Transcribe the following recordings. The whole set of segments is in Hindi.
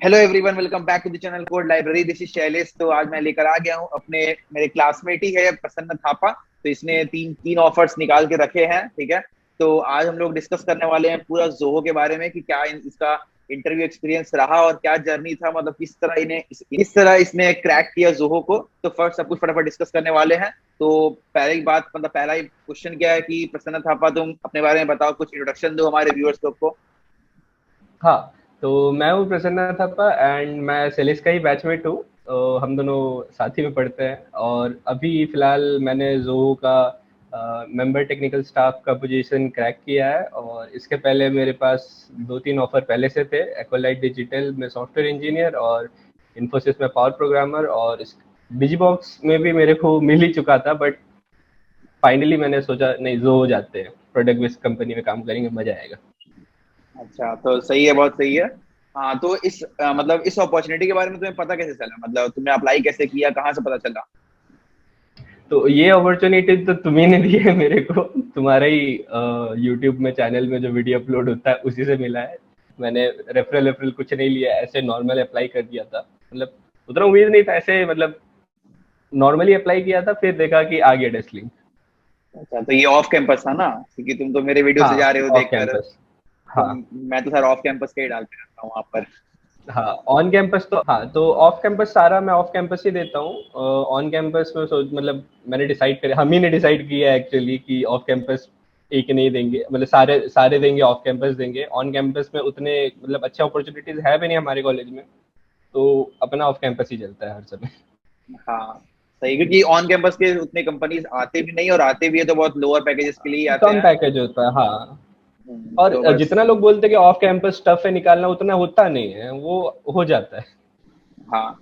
Hello everyone, welcome back to the channel code library. This is Shailesh. तो आज मैं लेकर आ गया हूँ अपने मेरे क्लासमेट ही है प्रसन्न थापा। तो इसने तीन तीन ऑफर्स निकाल के रखे हैं, ठीक है। तो आज हम लोग डिस्कस करने वाले हैं पूरा जोहो के बारे में कि क्या इसका इंटरव्यू एक्सपीरियंस रहा और क्या जर्नी था, मतलब किस तरह इसने क्रैक किया जोहो को। तो फर्स्ट सब कुछ फटाफट डिस्कस करने वाले हैं। तो पहली बात, मतलब पहला ही क्वेश्चन क्या है कि प्रसन्न थापा, तुम अपने बारे में बताओ, कुछ इंट्रोडक्शन दो हमारे व्यूअर्स लोग को। हाँ, तो मैं हूँ प्रसन्न थापा एंड मैं सेलिस का ही बैचमेट हूँ। हम दोनों साथ ही में पढ़ते हैं और अभी फ़िलहाल मैंने ज़ोहो का मेंबर टेक्निकल स्टाफ का पोजीशन क्रैक किया है और इसके पहले मेरे पास 2-3 ऑफ़र पहले से थे। एक्वालाइट डिजिटल में सॉफ्टवेयर इंजीनियर और इन्फोसिस में पावर प्रोग्रामर और इस डिजीबॉक्स में भी मेरे को मिल ही चुका था, बट फाइनली मैंने सोचा नहीं, ज़ोहो जाते हैं, प्रोडक्ट बेस्ड कंपनी में काम करेंगे, मज़ा आएगा। अच्छा, तो सही है, बहुत सही है। हाँ, तो मतलब इस अपॉर्चुनिटी के बारे में तुम्हें पता कैसे चला, मतलब तुमने अप्लाई कैसे किया, कहाँ से पता चला? तो ये अपॉर्चुनिटी तो तुम्ही ने दी है मेरे को। तुम्हारा ही यूट्यूब में चैनल में जो वीडियो अपलोड होता है उसी से मिला है। मैंने रेफरल वेफरल कुछ नहीं लिया, ऐसे नॉर्मल अप्लाई कर दिया था। मतलब उतना उम्मीद नहीं था, ऐसे मतलब नॉर्मली अप्लाई किया था, फिर देखा कि आ गया डेस्क लिंक। अच्छा, तो ये ऑफ कैंपस था ना, क्योंकि तुम तो मेरे वीडियो से हाँ, जा रहे हो ऑफ देखकर। कैंपस। तो हाँ। मैं तो सर ऑफ कैंपस का ही डालते रहता हूँ वहां पर। हाँ, ऑन कैंपस तो हाँ, तो ऑफ कैंपस सारा मैं ऑफ कैंपस ही देता हूँ। ऑन कैंपस में सोच मतलब मैंने डिसाइड कर, हम ही ने डिसाइड किया एक्चुअली कि ऑफ कैंपस एक नहीं देंगे, मतलब सारे सारे देंगे, ऑफ कैंपस देंगे। ऑन कैंपस में उतने मतलब अच्छे अपॉर्चुनिटीज है भी नहीं हमारे कॉलेज में, तो अपना ऑफ कैंपस ही चलता है हर समय। हाँ सही, क्योंकि ऑन कैंपस के उतने कंपनीज आते भी नहीं, और आते भी है तो बहुत लोअर पैकेजेस के लिए ही आते कम हैं। पैकेज होता है, हाँ। और तो बस। जितना लोग बोलते हैं कि ऑफ कैंपस टफ है निकालना, उतना होता नहीं है, वो हो जाता है। हाँ,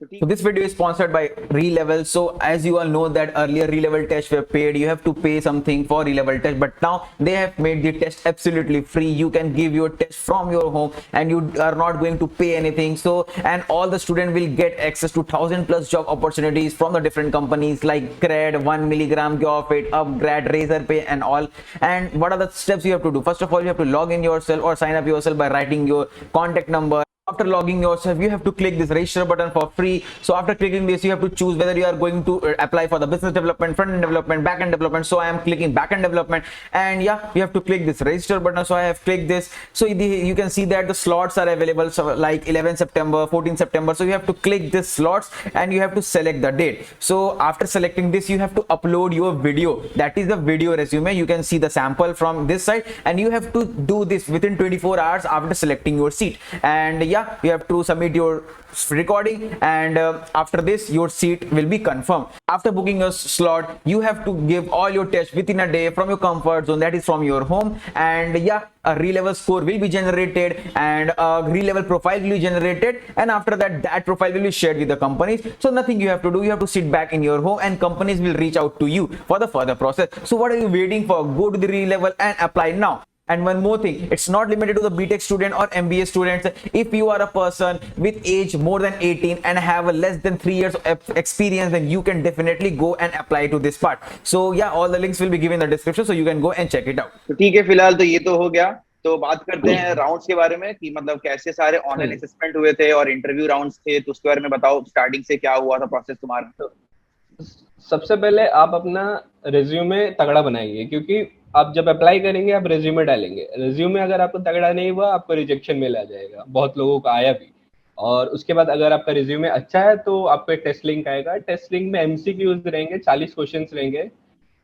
तो So ठीक है। this video is sponsored by Relevel. So as you all know that earlier Relevel tests were paid. You have to pay something for Relevel test, but now they have made the test absolutely free. You can give your test from your home and you are not going to pay anything. So and all the student will get access to 1,000+ job opportunities from the different companies like CRED, 1 milligram, Geofit, Upgrad, Razorpay and all. And what are the steps you have to do? First of all, you have to log in yourself or sign up yourself by writing your contact number. After logging yourself, you have to click this register button for free. So after clicking this, you have to choose whether you are going to apply for the business development, front end development, back end development. So I am clicking back end development, and yeah, you have to click this register button. So I have clicked this. So you can see that the slots are available, so like 11 September, 14 September. So you have to click this slots and you have to select the date. So after selecting this, you have to upload your video. That is the video resume. You can see the sample from this side, and you have to do this within 24 hours after selecting your seat. And yeah, you have to submit your recording, and after this your seat will be confirmed. After booking your slot, you have to give all your tests within a day from your comfort zone, that is from your home. And yeah, a re-level score will be generated and a re-level profile will be generated, and after that that profile will be shared with the companies. So nothing you have to do, you have to sit back in your home and companies will reach out to you for the further process. So what are you waiting for? Go to the re-level and apply now. And one more thing, it's not limited to the BTech student or MBA students. If you are a person with age more than 18 and have a less than 3 years of experience, then you can definitely go and apply to this part. So yeah, all the links will be given in the description, so you can go and check it out. तो ठीक है, फिलहाल तो ये तो हो गया। तो बात करते हैं राउंड्स के बारे में, कि मतलब कैसे सारे ऑनलाइन हम्म। असेसमेंट हुए थे और इंटरव्यू राउंड्स थे, तो उसके बारे में बताओ, स्टार्टिंग से क्या हुआ था प्रोसेस तुम्हारा। तो सबसे पहले आप अपना रिज्यूमे तगड़ा बनाइए, क्योंकि आप जब अप्लाई करेंगे आप रिज्यूमे डालेंगे। रिज्यूमे अगर आपको तगड़ा नहीं हुआ, आपको रिजेक्शन मेल आ जाएगा, बहुत लोगों का आया भी। और उसके बाद अगर आपका रिज्यूमे अच्छा है तो आपको एक टेस्ट लिंक आएगा। टेस्ट लिंक में एमसीक्यूज रहेंगे, 40 क्वेश्चंस रहेंगे।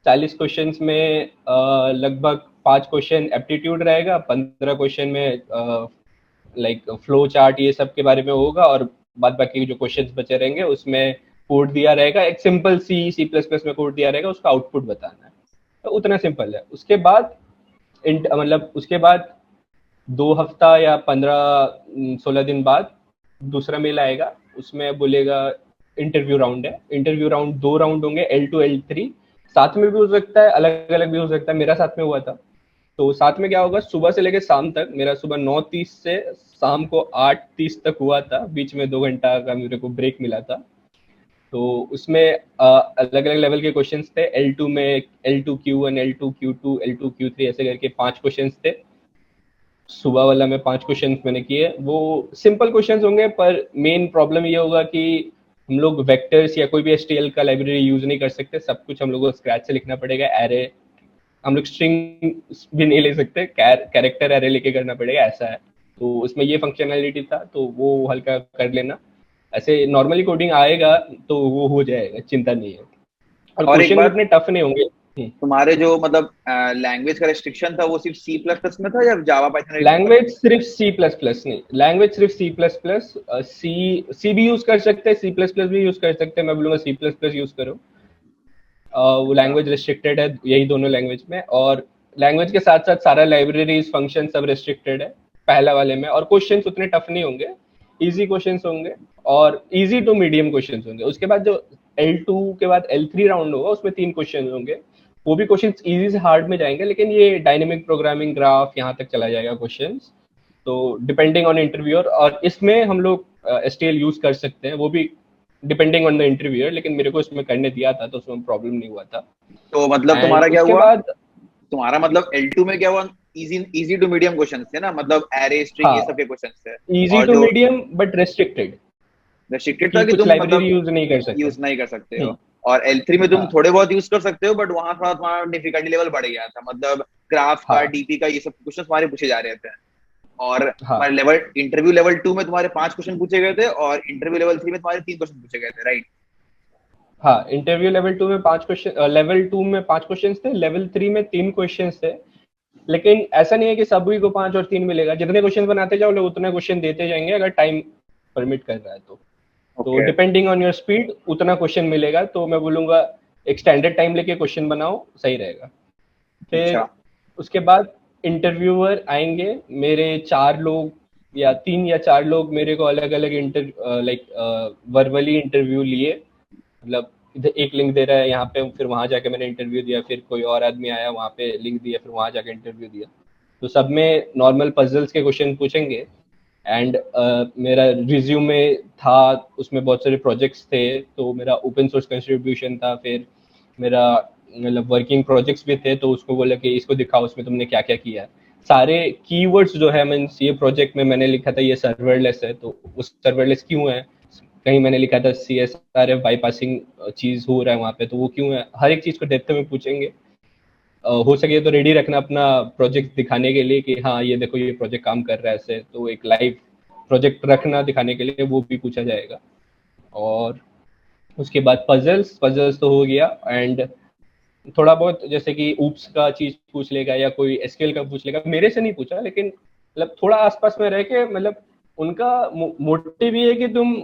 40 क्वेश्चंस में लगभग 5 क्वेश्चन एप्टीट्यूड रहेगा, 15 क्वेश्चन में लाइक फ्लो चार्ट ये सब के बारे में होगा, और बाद बाकी जो क्वेश्चंस बचे रहेंगे उसमें कोड दिया रहेगा, एक सिंपल सी सी प्लस प्लस में कोड दिया रहेगा, उसका आउटपुट बताना है। तो उतना सिंपल है। उसके बाद मतलब उसके बाद 2 हफ्ता या 15-16 दिन बाद दूसरा मेल आएगा। उसमें बोलेगा इंटरव्यू राउंड है। इंटरव्यू राउंड 2 राउंड होंगे, L2 L3। साथ में भी हो सकता है, अलग अलग भी हो सकता है। मेरा साथ में हुआ था। तो साथ में क्या होगा, सुबह से लेकर शाम तक, मेरा सुबह 9:30 से शाम को 8:30 तक हुआ था। बीच में 2 घंटा का मेरे को ब्रेक मिला था। तो उसमें अलग अलग लेवल के क्वेश्चंस थे। L2 में L2 Q1, L2 Q2, L2 Q3 ऐसे करके 5 क्वेश्चंस थे। सुबह वाला में 5 क्वेश्चंस मैंने किए, वो सिंपल क्वेश्चंस होंगे, पर मेन प्रॉब्लम ये होगा कि हम लोग वेक्टर्स या कोई भी एचटीएमएल का लाइब्रेरी यूज नहीं कर सकते, सब कुछ हम लोग को स्क्रैच से लिखना पड़ेगा। एरे हम लोग स्ट्रिंग भी नहीं ले सकते, कैरेक्टर एरे लेके करना पड़ेगा, ऐसा है। तो उसमें ये फंक्शनैलिटी था, तो वो हल्का कर लेना। ऐसे नॉर्मली कोडिंग आएगा तो वो हो जाएगा, चिंता नहीं है। और और एक क्वेश्चन बात, उतने टफ नहीं होंगे। तुम्हारे जो मतलब लैंग्वेज का रेस्ट्रिक्शन था वो सिर्फ सी प्लस प्लस में था या जावा पाइथन भी कर लैंग्वेज सकते सिर्फ सी प्लस प्लस नहीं, लैंग्वेज सिर्फ सी प्लस प्लस, सी सी भी यूज कर सकते हैं, सी प्लस प्लस भी यूज कर सकते हैं। मैं बोलूंगा सी प्लस प्लस यूज करो। वो अच्छा। लैंग्वेज रिस्ट्रिक्टेड है यही दोनों लैंग्वेज में, और लैंग्वेज के साथ साथ सारा लाइब्रेरीज फंक्शन सब रिस्ट्रिक्टेड है पहला वाले में। और क्वेश्चंस उतने टफ नहीं होंगे, इजी क्वेश्चंस होंगे, और इजी टू मीडियम क्वेश्चंस होंगे। उसके बाद जो L2 के बाद L3 राउंड होगा, उसमें 3 क्वेश्चन होंगे। वो भी क्वेश्चन इजी से हार्ड में जाएंगे, लेकिन ये डायनेमिक प्रोग्रामिंग, ग्राफ, यहाँ तक चला जाएगा क्वेश्चन। तो डिपेंडिंग ऑन इंटरव्यूअर, और इसमें हम लोग STL यूज कर सकते हैं, वो भी डिपेंडिंग ऑन द इंटरव्यूअर। लेकिन मेरे को इसमें करने दिया था तो उसमें प्रॉब्लम नहीं हुआ था। तो मतलब एंड तुम्हारा क्या उसके हुआ, बाद तुम्हारा मतलब L2 में क्या हुआ, easy easy to medium question थे ना, मतलब एरे स्ट्रिंग ये हाँ, सब के क्वेश्चन थे। इजी और टू जो मीडियम बट रेस्ट्रिक्टेड, रेस्ट्रिक्टेड था कि कि कुछ तुम लाइब्रेरी मतलब यूज नहीं कर सकते। यूज नहीं कर सकते हो। और L3 में तुम हाँ थोड़े बहुत यूज कर सकते हो, बट वहां थोड़ा तुम्हारा डिफिकल्टी लेवल बढ़ गया था, मतलब ग्राफ का, हाँ डीपी का, ये सब क्वेश्चन तुम्हारे पूछे जा रहे थे। और हाँ तुम्हारे लेवल इंटरव्यू लेवल 2 में तुम्हारे 5 क्वेश्चन पूछे गए थे, और इंटरव्यू लेवल 3 में तुम्हारे 3 क्वेश्चन पूछे गए थे, राइट? हाँ। इंटरव्यू लेवल 2 में 5 क्वेश्चन, लेवल 2 में 5 क्वेश्चन थे, लेवल 3 में 3 क्वेश्चन थे। लेकिन ऐसा नहीं है कि सभी को 5 और 3 मिलेगा, जितने क्वेश्चन बनाते जाओ लोग उतने क्वेश्चन देते जाएंगे, अगर टाइम परमिट कर रहा है तो okay. Depending on your speed उतना क्वेश्चन मिलेगा। तो मैं बोलूंगा एक स्टैंडर्ड टाइम लेके क्वेश्चन बनाओ, सही रहेगा। अच्छा। फिर उसके बाद इंटरव्यूअर आएंगे, मेरे 4 लोग या 3 या 4 लोग मेरे को अलग अलग लाइक वर्बली इंटरव्यू लिए। मतलब इधर एक लिंक दे रहा है यहाँ पे, फिर वहां जाके मैंने इंटरव्यू दिया, फिर कोई और आदमी आया वहां पे लिंक दिया, फिर वहां जाके इंटरव्यू दिया। तो सब में नॉर्मल पजल्स के क्वेश्चन पूछेंगे। एंड मेरा रिज्यूमे था, उसमें बहुत सारे प्रोजेक्ट्स थे, तो मेरा ओपन सोर्स कंट्रीब्यूशन था, फिर मेरा मतलब वर्किंग प्रोजेक्ट्स भी थे। तो उसको बोला कि इसको दिखाओ, उसमें तुमने क्या क्या किया है। सारे कीवर्ड्स जो है, मीन्स ये प्रोजेक्ट में मैंने लिखा था ये सर्वरलेस है, तो उस सर्वरलेस क्यों है। कहीं मैंने लिखा था CSRF बाईपासिंग चीज हो रहा है वहां पे, तो वो क्यों है। हर एक चीज को डेप्थ में पूछेंगे। हो सके तो रेडी रखना अपना प्रोजेक्ट दिखाने के लिए कि हाँ ये देखो ये प्रोजेक्ट काम कर रहा है ऐसे, तो एक लाइव प्रोजेक्ट रखना दिखाने के लिए, वो भी पूछा जाएगा। और उसके बाद पजल्स पजल्स तो हो गया। एंड थोड़ा बहुत जैसे कि ऊप्स का चीज पूछ लेगा या कोई एसक्यूएल का पूछ लेगा, मेरे से नहीं पूछा, लेकिन मतलब थोड़ा आसपास में रह के, मतलब उनका मोटिव ये है कि तुम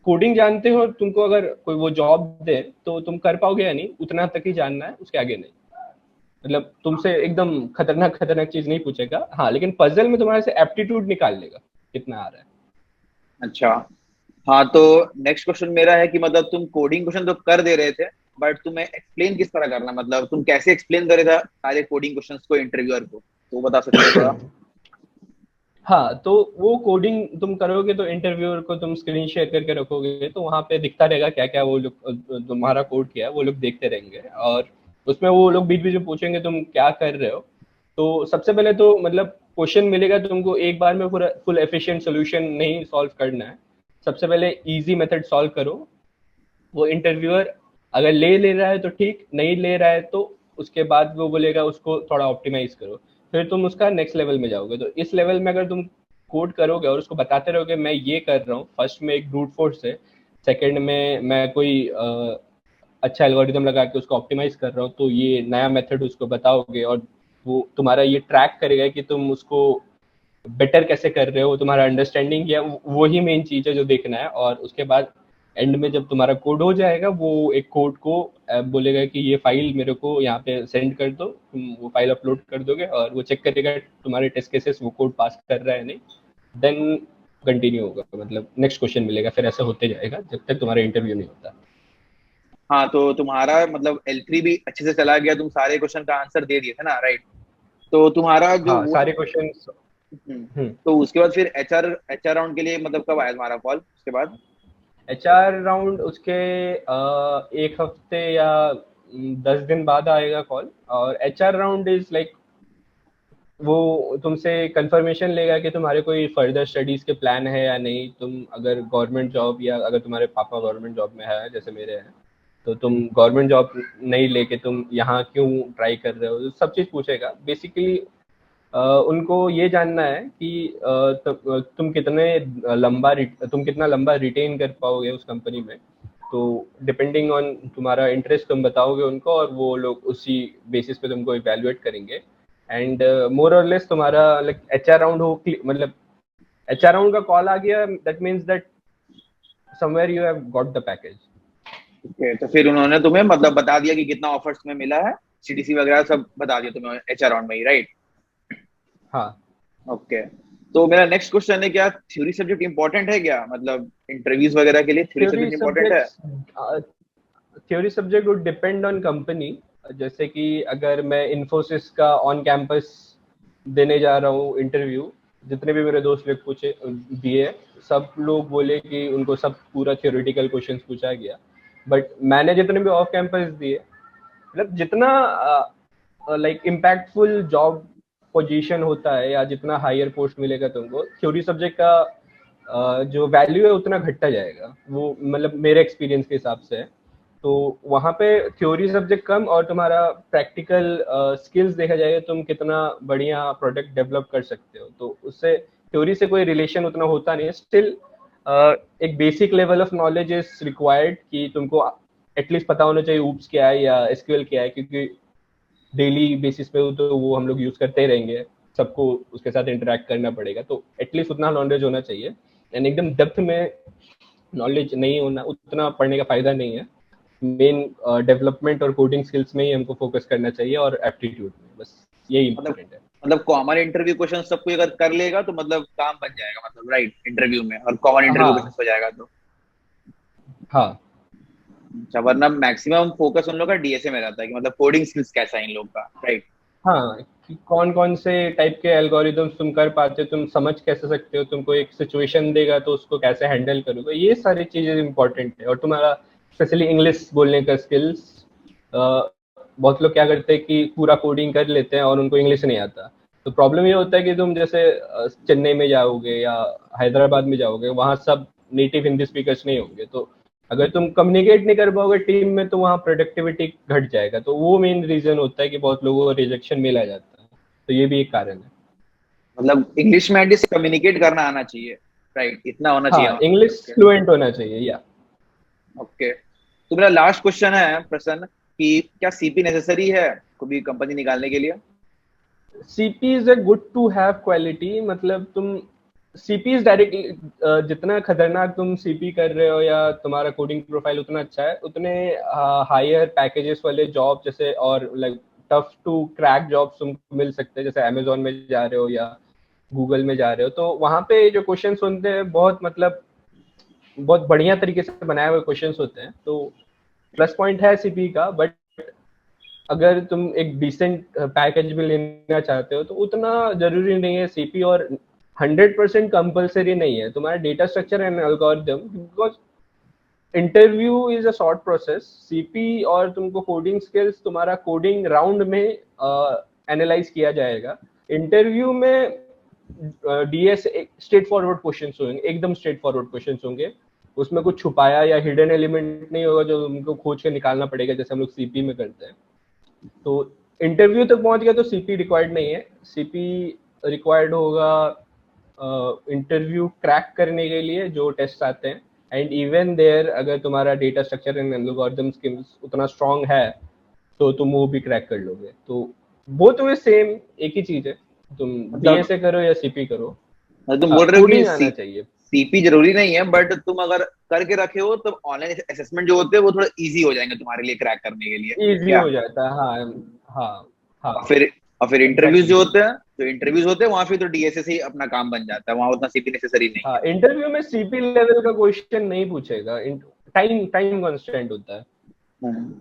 कोडिंग जानते हो, तुमको अगर कोई वो जॉब दे तो तुम कर पाओगे या नहीं, उतना तक ही जानना है, उसके आगे नहीं। मतलब तुमसे एकदम खतरनाक खतरनाक चीज नहीं पूछेगा, हाँ, लेकिन पजल में तुम्हारे से एप्टीट्यूड निकाल लेगा कितना आ रहा है। अच्छा। हाँ, तो नेक्स्ट क्वेश्चन मेरा है कि मतलब तुम कोडिंग क्वेश्चन तो कर दे रहे थे, बट तुम्हें एक्सप्लेन किस तरह करना, मतलब तुम कैसे एक्सप्लेन करे था सारे कोडिंग क्वेश्चंस को इंटरव्यूअर को, तो बता सकते हो थोड़ा? हाँ, तो वो कोडिंग तुम करोगे तो इंटरव्यूअर को तुम स्क्रीन शेयर करके रखोगे, तो वहां पे दिखता रहेगा क्या क्या वो लोग तुम्हारा कोड किया है, वो लोग देखते रहेंगे। और उसमें वो लोग बीच बीच में पूछेंगे तुम क्या कर रहे हो। तो सबसे पहले तो मतलब क्वेश्चन मिलेगा तुमको, एक बार में पूरा फुल एफिशिएंट सोल्यूशन नहीं सॉल्व करना है। सबसे पहले इजी मेथड सॉल्व करो। वो इंटरव्यूअर अगर ले रहा है तो ठीक, नहीं ले रहा है तो उसके बाद वो बोलेगा उसको थोड़ा ऑप्टिमाइज करो। फिर तुम उसका नेक्स्ट लेवल में जाओगे। तो इस लेवल में अगर तुम कोड करोगे और उसको बताते रहोगे मैं ये कर रहा हूँ, फर्स्ट में एक ब्रूट फोर्स है, सेकंड में मैं कोई अच्छा एल्गोरिदम लगा के उसको ऑप्टिमाइज कर रहा हूँ, तो ये नया मेथड उसको बताओगे, और वो तुम्हारा ये ट्रैक करेगा कि तुम उसको बेटर कैसे कर रहे हो, तुम्हारा अंडरस्टैंडिंग क्या, वो ही मेन चीज है जो देखना है। और उसके बाद एंड में जब तुम्हारा कोड हो जाएगा, वो एक कोड को बोलेगा कि ये फाइल मेरे को यहाँ पे सेंड कर दो, तुम वो फाइल अपलोड कर दोगे, और वो चेक करेगा तुम्हारे टेस्ट केसेस वो कोड पास कर रहा है नहीं, देन कंटिन्यू होगा, मतलब नेक्स्ट क्वेश्चन मिलेगा। फिर ऐसा होते जाएगा जब तक तुम्हारा इंटरव्यू नहीं होता। हाँ, तो तुम्हारा मतलब L3 भी अच्छे से चला गया, तुम सारे क्वेश्चन का आंसर दे दिए थे ना, राइट? तो तुम्हारा जो हाँ, वो, सारे क्वेश्चन। तो उसके बाद फिर एचआर राउंड के लिए मतलब कब आया तुम्हारा कॉल उसके बाद? HR राउंड उसके 1 हफ्ते या 10 दिन बाद आएगा कॉल। और HR राउंड इज लाइक वो तुमसे कंफर्मेशन लेगा कि तुम्हारे कोई फर्दर स्टडीज के प्लान है या नहीं। तुम अगर गवर्नमेंट जॉब, या अगर तुम्हारे पापा गवर्नमेंट जॉब में है जैसे मेरे हैं, तो तुम गवर्नमेंट जॉब नहीं लेके तुम यहाँ क्यों ट्राई कर रहे हो, सब चीज़ पूछेगा बेसिकली। उनको ये जानना है कि तुम कितना लंबा रिटेन कर पाओगे उस कंपनी में। तो डिपेंडिंग ऑन तुम्हारा इंटरेस्ट तुम बताओगे उनको, और वो लोग उसी बेसिस पे तुमको इवेल्युएट करेंगे। एंड मोर और लेस तुम्हारा लाइक HR राउंड हो, मतलब HR राउंड का कॉल आ गया, that means that somewhere you have got the package. Okay, तो फिर उन्होंने तुम्हें मतलब बता दिया कि कितना ऑफर्स तुम्हें मिला है, CTC वगैरह सब बता दिया तुम्हें HR राउंड में ही, राइट? हाँ, ओके, तो मेरा नेक्स्ट क्वेश्चन है, क्या थ्योरी सब्जेक्ट इंपॉर्टेंट है क्या, मतलब इंटरव्यूज वगैरह के लिए थ्योरी थ्योरी सब्जेक्ट इंपॉर्टेंट है? Subjects, theory subject would depend on company. जैसे कि अगर मैं इन्फोसिस का ऑन कैंपस देने जा रहा हूँ इंटरव्यू, जितने भी मेरे दोस्त लोग पूछे दिए, सब लोग बोले कि उनको सब पूरा थ्योरेटिकल क्वेश्चंस पूछा गया। बट मैंने जितने भी ऑफ कैंपस दिए, मतलब जितना लाइक इम्पैक्टफुल जॉब पोजीशन होता है या जितना हायर पोस्ट मिलेगा तुमको, थ्योरी सब्जेक्ट का जो वैल्यू है उतना घटता जाएगा। वो मतलब मेरे एक्सपीरियंस के हिसाब से है। तो वहाँ पे थ्योरी सब्जेक्ट कम और तुम्हारा प्रैक्टिकल स्किल्स देखा जाएगा, तुम कितना बढ़िया प्रोडक्ट डेवलप कर सकते हो। तो उससे थ्योरी से कोई रिलेशन उतना होता नहीं है। स्टिल एक basic level of knowledge is required कि तुमको एटलीस्ट पता होना चाहिए ऊप्स क्या है या SQL क्या है, क्योंकि डेली बेसिस पे तो वो हम लोग यूज करते ही रहेंगे, सबको उसके साथ इंटरेक्ट करना पड़ेगा। तो एटलीस्ट उतना नॉलेज होना चाहिए। एंड एकदम डेप्थ में नॉलेज नहीं होना, उतना पढ़ने का फायदा नहीं है। मेन डेवलपमेंट और कोडिंग स्किल्स में ही हमको फोकस करना चाहिए, और एप्टीट्यूड में, बस यही इंपॉर्टेंट है। मतलब कॉमन इंटरव्यू क्वेश्चन सब कोई अगर कर लेगा तो मतलब काम बन जाएगा, मतलब राइट, इंटरव्यू में, और कॉमन इंटरव्यू क्वेश्चन हाँ हो जाएगा तो। हाँ अच्छा, वरना मैक्सिमम फोकस उन लोग का DSA में रहता है कि मतलब कोडिंग स्किल्स कैसा है इन लोग का, राइट? हाँ, कि कौन कौन से टाइप के एल्गोरिदम्स तुम कर पाते हो, तुम समझ कैसे सकते हो, तुमको एक सिचुएशन देगा तो उसको कैसे हैंडल करोगे, ये सारी चीजें इंपॉर्टेंट है। और तुम्हारा स्पेशली इंग्लिश बोलने का स्किल्स। बहुत लोग क्या करते हैं कि पूरा कोडिंग कर लेते हैं और उनको इंग्लिश नहीं आता। तो प्रॉब्लम ये होता है कि तुम जैसे चेन्नई में जाओगे या हैदराबाद में जाओगे, वहाँ सब नेटिव हिंदी स्पीकर्स नहीं होंगे। तो अगर तुम कम्युनिकेट नहीं कर पाओगे टीम में, तो वहाँ प्रोडक्टिविटी घट जाएगा। तो वो मेन रीजन होता है कि बहुत लोगों को रिजेक्शन मिला जाता है। तो ये भी एक कारण है। मतलब इंग्लिश में एटलीस्ट कम्युनिकेट करना आना चाहिए, राइट, इतना होना चाहिए हाँ, वहाँ पे। इंग्लिश ओके फ्लुएंट होना चाहिए या। ओके, तो मेरा लास्ट क्वेश्चन है प्रसन्न, कि क्या CP नेसेसरी है कोई भी कंपनी निकालने के लिए? CP is a good to have quality. मतलब तुम सीपी इज डायरेक्टली, जितना खतरनाक तुम सीपी कर रहे हो या तुम्हारा कोडिंग प्रोफाइल उतना अच्छा है, उतने हायर पैकेजेस वाले जॉब जैसे, और like tough to crack jobs तुमको मिल सकते हैं। जैसे अमेजोन में जा रहे हो या गूगल में जा रहे हो, तो वहाँ पे जो क्वेश्चन होते हैं बहुत, मतलब बहुत बढ़िया तरीके से बनाए हुए क्वेश्चन होते हैं। तो प्लस पॉइंट है सीपी का। बट अगर तुम एक डिसेंट पैकेज भी लेना चाहते हो तो उतना जरूरी नहीं है सीपी। और 100% कंपलसरी नहीं है तुम्हारा data structure and algorithm, because interview is a short process. CP और तुमको कोडिंग स्किल्स तुम्हारा कोडिंग राउंड में एनालाइज किया जाएगा। इंटरव्यू में डीएस स्ट्रेट फॉरवर्ड क्वेश्चन होंगे, एकदम स्ट्रेट फॉरवर्ड क्वेश्चन होंगे। उसमें कुछ छुपाया या हिडन एलिमेंट नहीं होगा जो तुमको खोज के निकालना पड़ेगा, जैसे हम लोग सीपी में करते हैं। तो इंटरव्यू तक पहुंच गया तो सीपी रिक्वायर्ड नहीं है। सीपी रिक्वायर्ड होगा इंटरव्यू क्रैक करने के लिए जो टेस्ट आते हैं। एंड इवन देयर अगर तुम्हारा data structure and algorithm skills उतना स्ट्रांग है तो तुम वो भी क्रैक कर लोगे। तो वो तुम्हें सेम एक ही चीज है, तुम मतलब डीएसए करो या सीपी करो। तुम हाँ, बोल रहे हो कि कोडिंग आना चाहिए। CP जरूरी नहीं है, बट तुम अगर करके रखे हो तो ऑनलाइन असेसमेंट जो होते हैं वो थोड़ा इजी हो जाएंगे तुम्हारे लिए क्रैक करने के लिए, इजी क्या? हो जाता है, हाँ। हाँ और हाँ, फिर और फिर इंटरव्यूज एग्जैक्टली। जो होते हैं, वहां फिर तो DSA से ही अपना काम बन जाता है, वहां उतना CP नेसेसरी नहीं हाँ, है। इंटरव्यू में सीपी लेवल का क्वेश्चन नहीं पूछेगा। टाइम टाइम कंस्ट्रेंट होता है। हम्म,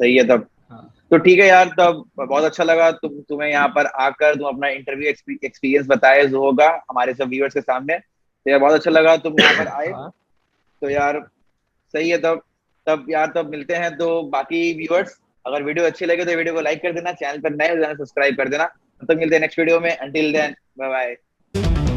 सही है तब। हाँ तो ठीक है यार, तब बहुत अच्छा लगा तुम्हें यहाँ पर आकर तुम अपना इंटरव्यू एक्सपीरियंस बताए जो होगा हमारे सब व्यूअर्स के सामने, तो यार बहुत अच्छा लगा तुम यहाँ पर आए। हाँ तो यार सही है तब। तब यार तब मिलते हैं। तो बाकी व्यूअर्स, अगर वीडियो अच्छी लगे तो वीडियो को लाइक कर देना, चैनल पर नए हो जाना सब्सक्राइब कर देना। तब तक मिलते हैं नेक्स्ट वीडियो में, अंटिल देन बाय बाय।